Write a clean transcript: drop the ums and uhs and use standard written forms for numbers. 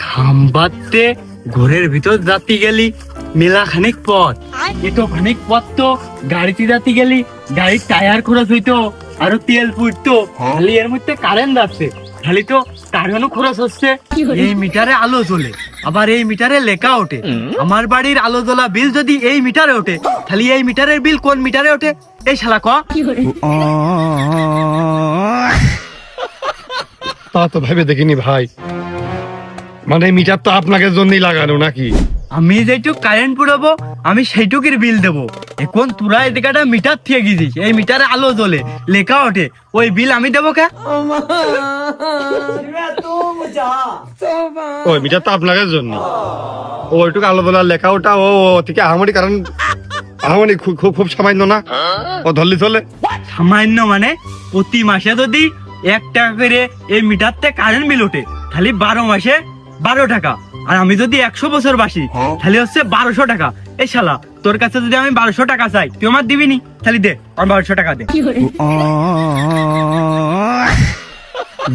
খাম্বাতে ঘরের ভিতর যাতে গেলি মেলা খানিক পথ, এতো খানিক পথ তো গাড়িতে যাতে গেলি গাড়ির টায়ার খরচ হইতো, আরো তেল পুড়তো, খালি এর মধ্যে কারেন্ট যাচ্ছে, খালি তো কারেন্টও খরচ হচ্ছে। এই মিটারে আলো জ্বলে, আবার এই মিটারে লেখা ওঠে। আমার বাড়ির আলো জ্বলা বিল যদি এই মিটারে ওঠে, তাহলে এই মিটারের বিল কোন মিটারে ওঠে? এই শালা ক। তা তো ভেবে দেখিনি ভাই, মানে মিটার তো আপনাকে জন্যই লাগানো নাকি? আমি যেটুক কারেন্ট পুরাবো আমি সেইটুকুর বিল দেবো। এখন তোরা এদিকে একটা মিটার থেকে গেছিস, এই মিটারে আলো জ্বলে লেখা ওঠে, ওই বিল আমি দেবো কে? ওই মিটার তো আপনাকে জন্য, ওইটুকু আলো বলার লেখা ওটা ও থেকে আহামরি, কারণ আহামরি খুব খুব খুব সামান্য না, ও ধরলি চলে। সামান্য মানে প্রতি মাসে যদি 1 টাকা করে এই মিটারতে কারেন্ট বিল ওঠে, তাহলে 12 মাসে 12 টাকা। আর আমি যদি 100 বছর বাসি, তাহলে হচ্ছে 1200 টাকা। এই শালা, তোর কাছে যদি আমি 1200 টাকা চাই, তুই আমার দিবি নি? তাহলে দে, আমার 1200 টাকা দে।